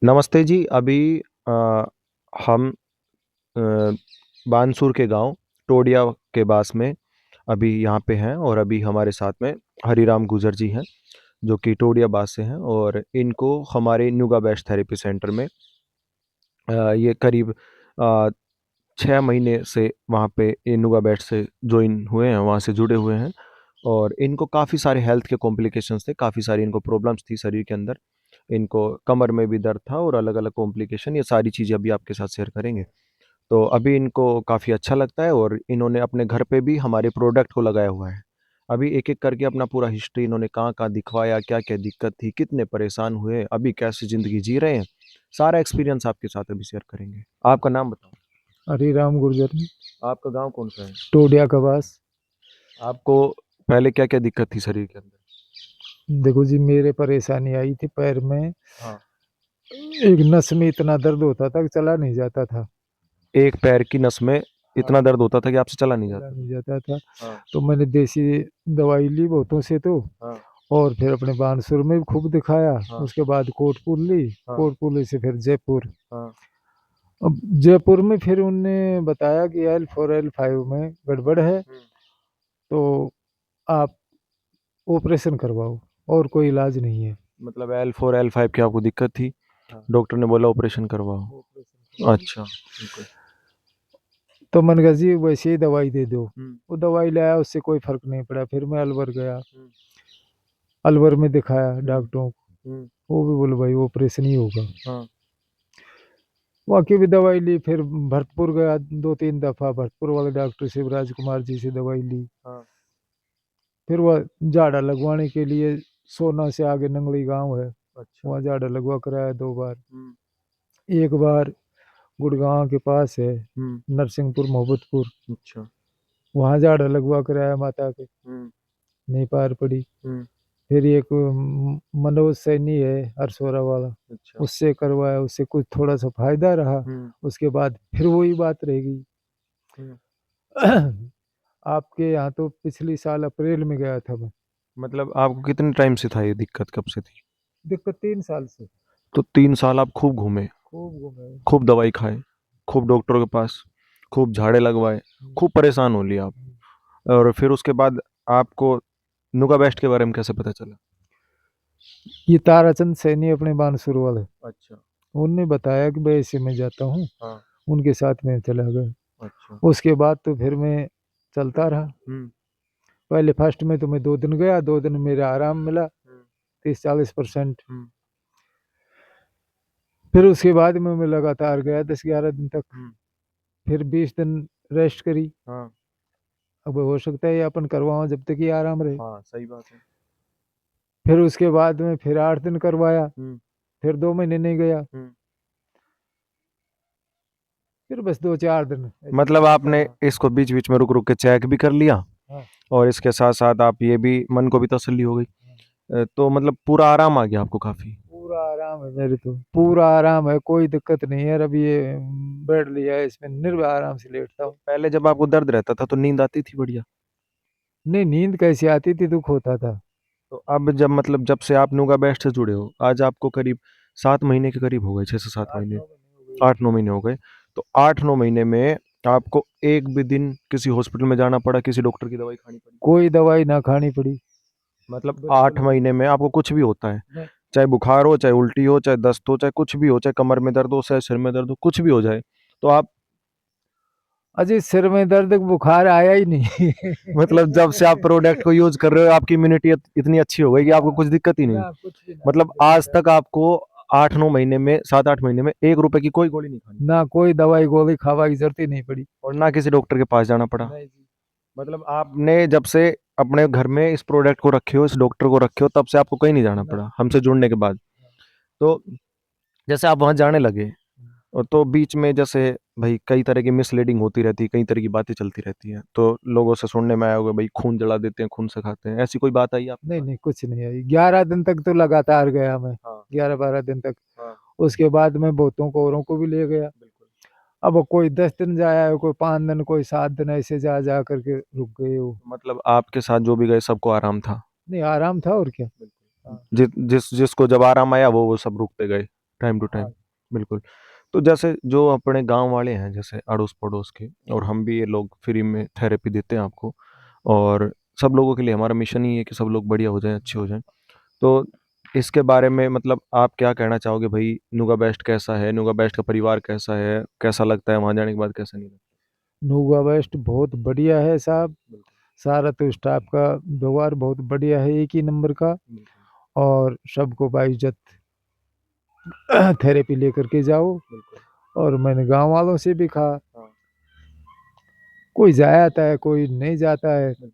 नमस्ते जी। अभी हम बानसूर के गांव टोडिया के पास में अभी यहाँ पे हैं और अभी हमारे साथ में हरीराम गुजर जी हैं जो कि टोडिया बास से हैं और इनको हमारे न्यूगा बेस्ट थेरेपी सेंटर में ये करीब 6 महीने से वहाँ पे ये नुगा बेस्ट से ज्वाइन हुए हैं, वहाँ से जुड़े हुए हैं और इनको काफ़ी सारे हेल्थ के कॉम्प्लिकेशंस थे, काफ़ी सारी इनको प्रॉब्लम्स थी शरीर के अंदर। इनको कमर में भी दर्द था और अलग अलग कॉम्प्लिकेशन, ये सारी चीज़ें अभी आपके साथ शेयर करेंगे। तो अभी इनको काफ़ी अच्छा लगता है और इन्होंने अपने घर पे भी हमारे प्रोडक्ट को लगाया हुआ है। अभी एक एक करके अपना पूरा हिस्ट्री इन्होंने कहाँ कहाँ दिखवाया, क्या क्या दिक्कत थी, कितने परेशान हुए, अभी कैसी ज़िंदगी जी रहे हैं, सारा एक्सपीरियंस आपके साथ अभी शेयर करेंगे। आपका नाम बताओ। हरीराम गुर्जर, आपका गांव कौन सा है? टोडिया का पास। आपको पहले क्या क्या दिक्कत थी शरीर के अंदर? देखो जी, मेरे परेशानी आई थी पैर में। हाँ। एक नस में इतना दर्द होता था कि चला नहीं जाता था। एक पैर की नस में हाँ, इतना दर्द होता था कि आपसे चला नहीं चला जाता नहीं जाता था। था। हाँ। तो मैंने देसी दवाई ली बहुतों से तो, हाँ। और फिर अपने बानसूर में भी खूब दिखाया। हाँ। उसके बाद कोटपुर ली, हाँ। कोटपुर से फिर जयपुर। हाँ। अब जयपुर में फिर उनने बताया कि L4 L5 में गड़बड़ है, हम्म। तो आप ऑपरेशन करवाओ, और कोई इलाज नहीं है। मतलब L4 L5 की आपको दिक्कत थी, हाँ, डॉक्टर ने बोला ऑपरेशन करवाओ। ऑपरेशन करवाओ। अच्छा, ठीक है। तो मैंने कहा जी वैसे ही दवाई दे दो। हम्म। वो दवाई लाया, उससे कोई फर्क नहीं पड़ा। फिर मैं अलवर गया, हम्म। अलवर में दिखाया हम्म। डॉक्टरों को। हम्म। वो भी बोले भाई ऑपरेशन ही होगा। हाँ। वहाँ की भी दवाई ली। फिर भरतपुर गया 2-3 दफ़ा, भरतपुर वाले डॉक्टर शिवराज कुमार जी से दवाई ली। हाँ। फिर वह झाड़ा लगवाने के लिए सोना से आगे नंगली गांव है, अच्छा। वहाँ झाड़ा लगवा कराया 2 बार। हम्म। एक बार गुड़गांव के पास है, हम्म। नरसिंहपुर मोहब्बतपुर, अच्छा। वहाँ झाड़ा लगवा कराया माता के, हम्म। नहीं पार पड़ी। हम्म। फिर एक मनोज सैनी है हरसोरा वाला, अच्छा। उससे करवाया, उससे कुछ थोड़ा सा फायदा रहा। हम्म। उसके बाद फिर वही बात रह गई। हम्म। आपके यहाँ तो पिछली साल अप्रैल में गया था मैं। मतलब आपको कितने टाइम से था ये दिक्कत, कब से थी? दिक्कत 3 साल से। तो 3 साल आप खूब घूमे, खूब घूमे। खूब दवाई खाए, खूब डॉक्टरों के पास, खूब झाड़े लगवाए, खूब परेशान हो लिया आप। और फिर उसके बाद आपको नुका बेस्ट के बारे में कैसे पता चला? ये ताराचंद सैनी अपने बानसूर वाले, अच्छा। उनने बताया कि भाई ऐसे मैं जाता हूँ। हाँ। उनके साथ में चला गया। अच्छा। उसके बाद तो फिर मैं चलता रहा। हम्म। पहले फर्स्ट में तो मैं 2 दिन गया, 2 दिन मेरा आराम मिला, हम्म। 30-40%। हम्म। फिर उसके बाद में मैं लगातार गया 10-11 दिन तक। हम्म। फिर 20 दिन रेस्ट करी। हाँ। अब हो सकता है ये अपन करवाओ जब तक ये आराम रहे। हाँ, सही बात है। फिर उसके बाद में फिर 8 दिन करवाया। हम्म। फिर 2 महीने नहीं गया। हम्म। फिर बस 2-4 दिन ऐसे मतलब चलता आपने रहा। इसको बीच बीच में रुक रुक के चेक भी कर लिया हाँ, और इसके साथ साथ आप ये भी मन को भी तसल्ली हो गई। हाँ। तो मतलब पूरा आराम आ गया आपको काफी। पूरा आराम है मेरे तो, पूरा आराम है, कोई दिक्कत नहीं है। अब ये बेड लिया है, इसमें निर्भय आराम से लेटता तो हूँ। पहले जब आपको दर्द रहता था तो नींद आती थी बढ़िया? नहीं, नींद कैसी आती थी, दुख होता था। तो अब जब मतलब जब से आप नुगा बेस्ट से जुड़े हो, आज आपको करीब 7 महीने के करीब हो गए, 6 से 7 महीने, 8-9 महीने हो गए। 8-9 महीने हो गए। तो 8-9 महीने में आपको एक भी दिन किसी हॉस्पिटल में जाना पड़ा, किसी डॉक्टर की दवाई खानी पड़ी? कोई दवाई ना खानी पड़ी। मतलब बिल्कुल आठ भी महीने में आपको कुछ भी होता है, नहीं। चाहे बुखार हो, चाहे उल्टी हो, चाहे दस्त हो, चाहे कुछ भी हो, चाहे कमर में दर्द हो, चाहे सिर में दर्द हो, कुछ भी हो जाए, तो आप अजय, सिर में दर्द बुखार आया ही नहीं। मतलब जब से आप प्रोडक्ट को यूज कर रहे हो आपकी इम्यूनिटी इतनी अच्छी हो गई कि आपको हाँ, कुछ दिक्कत ही नहीं। ना कुछ भी ना मतलब दिक्कत आज है। तक आपको 8-9 महीने में, 7-8 महीने में 1 रुपए की कोई गोली नहीं खानी ना पड़ी कोई दवाई गोली खावा की जरूरत ही नहीं पड़ी। और ना किसी डॉक्टर के पास जाना पड़ा। नहीं जी। मतलब आपने जब से अपने घर में इस प्रोडक्ट को रखे हो, इस डॉक्टर को रखे हो, तब से आपको कहीं नहीं जाना ना। पड़ा हमसे जुड़ने के बाद। तो जैसे आप वहां जाने लगे और तो बीच में जैसे भाई कई तरह की मिसलीडिंग होती रहती है, कई तरह की बातें चलती रहती हैं, तो लोगों से सुनने में आया होगा भाई खून जला देते हैं, खून से खाते हैं, ऐसी कोई बात आई आपके नहीं पास? नहीं, कुछ नहीं आई। 11 दिन तक तो लगातार गया मैं, हाँ। 11-12 दिन तक। हाँ। उसके बाद मैं बहुतों को, औरों को भी ले गया। बिल्कुल। अब कोई 10 दिन जाया है, कोई 5 दिन, कोई 7 दिन, ऐसे जा जा करके रुक गए वो। मतलब आपके साथ जो भी गए सबको आराम था? नहीं, आराम था और क्या। बिल्कुल। हाँ। जिसको जब आराम आया वो सब रुकते गए, टाइम टू टाइम। हाँ। बिल्कुल। तो जैसे जो अपने गाँव वाले हैं, जैसे अड़ोस-पड़ोस के, और हम भी ये लोग फ्री में थेरेपी देते हैं आपको, और सब लोगों के लिए हमारा मिशन ही है कि सब लोग बढ़िया हो जाएँ, अच्छे हो जाएँ। तो इसके बारे में मतलब आप क्या कहना चाहोगे भई, नुगा बेस्ट कैसा है? नुगा बेस्ट का परिवार कैसा है? कैसा लगता है वहाँ जाने के बाद, कैसा नहीं लगता? नूगा वेस्ट बहुत बढ़िया है साहब। बिल्कुल, सारा तो स्टाफ का व्यवहार बहुत बढ़िया है, एक ही नंबर का। बिल्कुल, और सबको बाइज्जत थेरेपी लेकर के जाओ। बिल्कुल। और मैंने गांव वालों से भी कहा, हाँ, कोई जाता है कोई नहीं जाता है, बिल्कुल।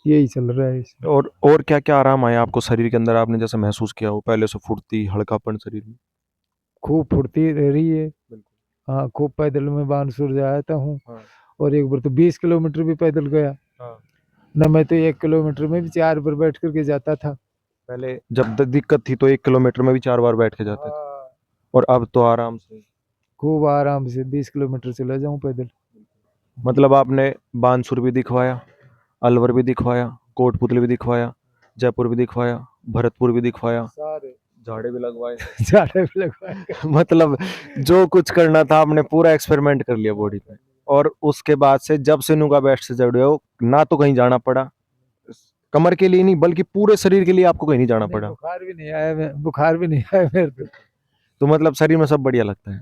यही चल रहा है इसमें। और क्या-क्या आराम आया आपको शरीर के अंदर, आपने जैसे महसूस किया हो पहले से फुर्ती, हल्कापन शरीर में? खूब फुर्ती रह रही है। बिल्कुल। हाँ, खूब पैदल में बानसूर जाता हूँ। हाँ, और एक बार तो 20 किलोमीटर भी पैदल गया। हाँ। न मैं तो 1 किलोमीटर में भी 4 बार बैठ करके जाता था। पहले जब दिक्कत थी तो 1 किलोमीटर में भी 4 बार बैठ के जाते थे, हाँ, और अब तो आराम से। खूब आराम से 20 किलोमीटर चला जाऊं पैदल। मतलब आपने बानसूर भी दिखवाया, अलवर भी दिखवाया, कोटपुतली भी दिखवाया, जयपुर भी दिखवाया, भरतपुर भी दिखवाया, सारे झाड़े भी लगवाए। झाड़े भी लगवाए। मतलब जो कुछ करना था आपने पूरा एक्सपेरिमेंट कर लिया बॉडी पे। और उसके बाद से जब से नुगा बेस्ट से जुड़े हो, ना तो कहीं जाना पड़ा, कमर के लिए नहीं बल्कि पूरे शरीर के लिए आपको कहीं नहीं जाना नहीं, पड़ा। बुखार भी नहीं आया मेरे को। तो मतलब शरीर में सब बढ़िया लगता है।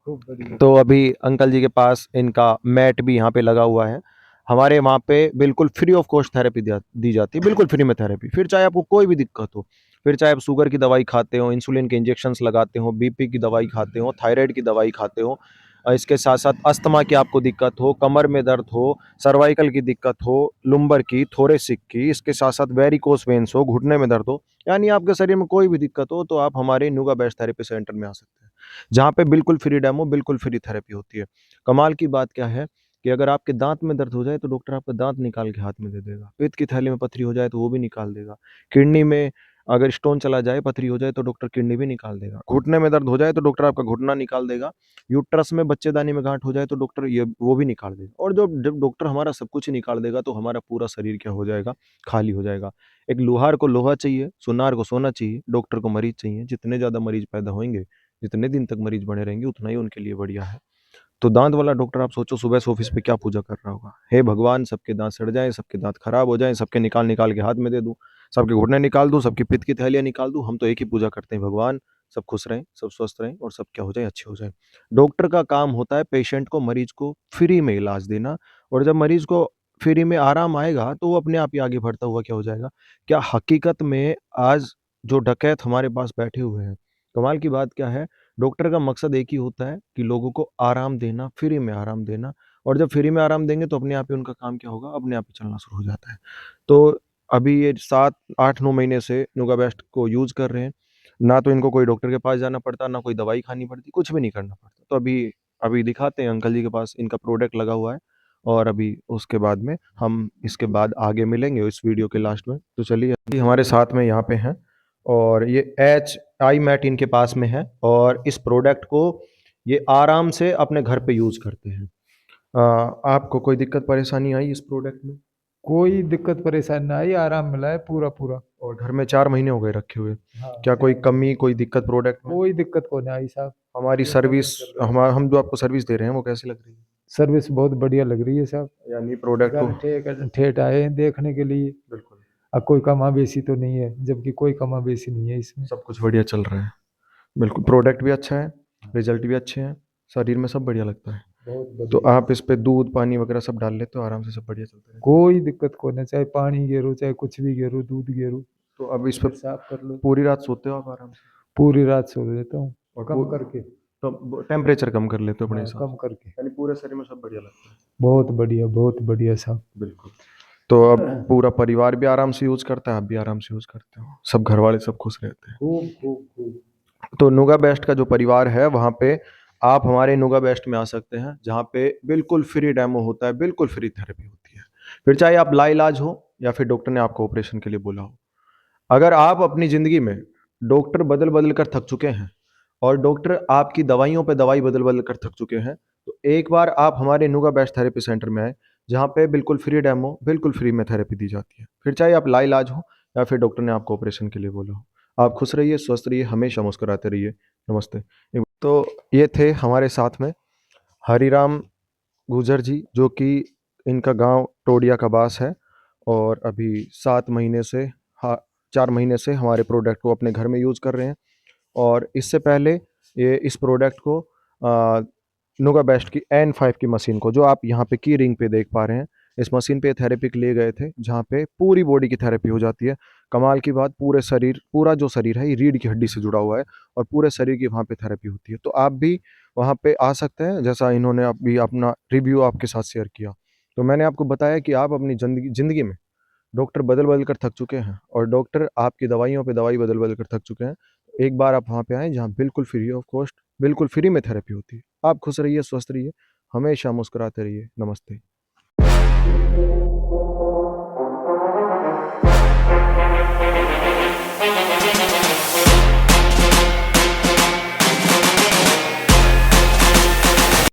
खूब बढ़िया। तो अभी अंकल जी के पास इनका मैट भी यहाँ पे लगा हुआ है। हमारे वहाँ पे बिल्कुल फ्री ऑफ कॉस्ट थेरेपी दी जाती है, बिल्कुल फ्री में थेरेपी। फिर चाहे आपको कोई भी दिक्कत हो, फिर चाहे आप शुगर की दवाई खाते हो, इंसुलिन के इंजेक्शंस लगाते हो, बीपी की दवाई खाते हो, थायराइड की दवाई खाते हो, इसके साथ साथ अस्थमा की आपको दिक्कत हो, कमर में दर्द हो, सर्वाइकल की दिक्कत हो, लुम्बर की, थोरेसिक की, इसके साथ साथ वेरिकोस वेन्स हो, घुटने में दर्द हो, यानी आपके शरीर में कोई भी दिक्कत हो, तो आप हमारे नुगा बेस्ट थेरेपी सेंटर में आ सकते हैं, जहाँ पे बिल्कुल फ्री डेमो, बिल्कुल फ्री थेरेपी होती है। कमाल की बात क्या है कि अगर आपके दांत में दर्द हो जाए तो डॉक्टर आपका दांत निकाल के हाथ में दे देगा। पित्त की थैली में पथरी हो जाए तो वो भी निकाल देगा। किडनी में अगर स्टोन चला जाए, पथरी हो जाए तो डॉक्टर किडनी भी निकाल देगा। घुटने में दर्द हो जाए तो डॉक्टर आपका घुटना निकाल देगा। यूट्रस में बच्चेदानी में गांठ हो जाए तो डॉक्टर ये वो भी निकाल देगा। और जब डॉक्टर हमारा सब कुछ ही निकाल देगा तो हमारा पूरा शरीर क्या हो जाएगा, खाली हो जाएगा। एक लोहार को लोहा चाहिए, सुनार को सोना चाहिए, डॉक्टर को मरीज चाहिए। जितने ज़्यादा मरीज पैदा होंगे, जितने दिन तक मरीज बने रहेंगे, उतना ही उनके लिए बढ़िया है। तो दांत वाला डॉक्टर आप सोचो सुबह से ऑफिस पे क्या पूजा कर रहा होगा। हे भगवान, सबके दांत सड़ जाएं, सबके दांत खराब हो जाएं, सबके निकाल निकाल के हाथ में दे दूं, सबके घुटने निकाल दूं, सबकी पित्त की थैलियां निकाल दूं। हम तो एक ही पूजा करते हैं, भगवान सब खुश रहें, सब स्वस्थ रहें, और सब क्या हो जाए, अच्छे हो जाए। डॉक्टर का काम होता है पेशेंट को, मरीज को फ्री में इलाज देना। और जब मरीज को फ्री में आराम आएगा तो वो अपने आप ही आगे बढ़ता हुआ क्या हो जाएगा। क्या हकीकत में आज जो डकैत हमारे पास बैठे हुए हैं, कमाल की बात क्या है, डॉक्टर का मकसद एक ही होता है कि लोगों को आराम देना, फ्री में आराम देना। और जब फ्री में आराम देंगे तो अपने आप ही उनका काम क्या होगा, अपने आप ही चलना शुरू हो जाता है। तो अभी ये 7, 8, 9 महीने से नुगा बेस्ट को यूज़ कर रहे हैं। ना तो इनको कोई डॉक्टर के पास जाना पड़ता, ना कोई दवाई खानी पड़ती, कुछ भी नहीं करना पड़ता। तो अभी अभी दिखाते हैं अंकल जी के पास इनका प्रोडक्ट लगा हुआ है, और अभी उसके बाद में हम इसके बाद आगे मिलेंगे इस वीडियो के लास्ट में। तो चलिए, अभी हमारे साथ में यहाँ पे हैं, और ये एच आई मैट इनके पास में है, और इस प्रोडक्ट को ये आराम से अपने घर पे यूज़ करते हैं। आपको कोई दिक्कत परेशानी आई इस प्रोडक्ट में? कोई दिक्कत परेशानी ना आई, आराम मिला है पूरा पूरा। और घर में 4 महीने हो गए रखे हुए। हाँ, क्या कोई 4 महीने। कमी, कोई दिक्कत प्रोडक्ट में? कोई दिक्कत को नहीं आई साहब। हमारी एकदम सर्विस, बढ़िया चल रहा है। हम जो आपको सर्विस दे रहे हैं वो कैसी लग रही है? सर्विस बहुत बढ़िया लग रही है साहब। यानी प्रोडक्ट को घर ठेठ ठेठ आए हैं देखने के लिए। बिल्कुल, अब कोई कमा बेसी तो नहीं है, जबकि कोई कमा बेसी नहीं है इसमें। सब कुछ बढ़िया चल रहा है। बिल्कुल, प्रोडक्ट भी अच्छा है, रिज़ल्ट भी अच्छे हैं, शरीर में सब बढ़िया लगता है। बहुत तो बढ़िया। आप इस पे दूध, पानी वगैरह सब डाल लेते हो, आराम से सब बढ़िया चलता रहता है। कोई दिक्कत को नहीं, चाहे पानी गेरो चाहे कुछ भी गेरो, दूध गेरो, तो अब इस पे फिर साफ कर लो। पूरी रात सोते हो आप आराम से? पूरी रात सो लेता हूँ, और कम करके। तो टेम्परेचर कम कर लेते हो अपने हाँ, हिसाब कम से, करके। यानी पूरे शरीर में सब बढ़िया लगता है। बहुत बढ़िया साहब। बिल्कुल। तो अब पूरा परिवार भी आराम से यूज़ करता है, आप भी आराम से यूज़ करते हो, सब घर वाले सब खुश रहते हैं। खूब खूब खूब। तो नुगा बेस्ट का जो परिवार है वहाँ पे आप हमारे नुगा बेस्ट में आ सकते हैं, जहाँ पे बिल्कुल फ्री डेमो होता है, बिल्कुल फ्री थेरेपी होती है। फिर चाहे आप लाइलाज हो या फिर डॉक्टर ने आपको ऑपरेशन के लिए बोला हो। अगर आप अपनी ज़िंदगी में डॉक्टर बदल-बदल कर थक चुके हैं, और डॉक्टर आपकी दवाइयों पे दवाई बदल-बदल कर थक चुके हैं, तो एक बार आप हमारे नुगा बेस्ट थेरेपी सेंटर में आएँ, जहाँ पे बिल्कुल फ्री डेमो, बिल्कुल फ्री में थेरेपी दी जाती है। फिर चाहे आप लाइलाज हो या फिर डॉक्टर ने आपको ऑपरेशन के लिए बोला हो। आप खुश रहिए, स्वस्थ रहिए, हमेशा मुस्कुराते रहिए। नमस्ते। तो ये थे हमारे साथ में हरिराम गुर्जर जी, जो कि इनका गाँव टोडिया कबास है और अभी 7 महीने से हाँ, 4 महीने से हमारे प्रोडक्ट को अपने घर में यूज़ कर रहे हैं। और इससे पहले ये इस प्रोडक्ट को नुगा बेस्ट की N5 की मशीन को, जो आप यहाँ पे की रिंग पे देख पा रहे हैं, इस मशीन पे थेरेपी के लिए गए थे, जहाँ पे पूरी बॉडी की थेरेपी हो जाती है। कमाल की बात, पूरा जो शरीर है ये रीढ़ की हड्डी से जुड़ा हुआ है और पूरे शरीर की वहाँ पे थेरेपी होती है। तो आप भी वहाँ पे आ सकते हैं, जैसा इन्होंने अभी अपना रिव्यू आपके साथ शेयर किया। तो मैंने आपको बताया कि आप अपनी ज़िंदगी में डॉक्टर बदल-बदल कर थक चुके हैं और डॉक्टर आपकी दवाइयों पे दवाई बदल-बदल कर थक चुके हैं। एक बार आप वहाँ पे आएँ, जहाँ बिल्कुल फ्री ऑफ कॉस्ट, बिल्कुल फ्री में थेरेपी होती है। आप खुश रहिए, स्वस्थ रहिए, हमेशा मुस्कुराते रहिए। नमस्ते।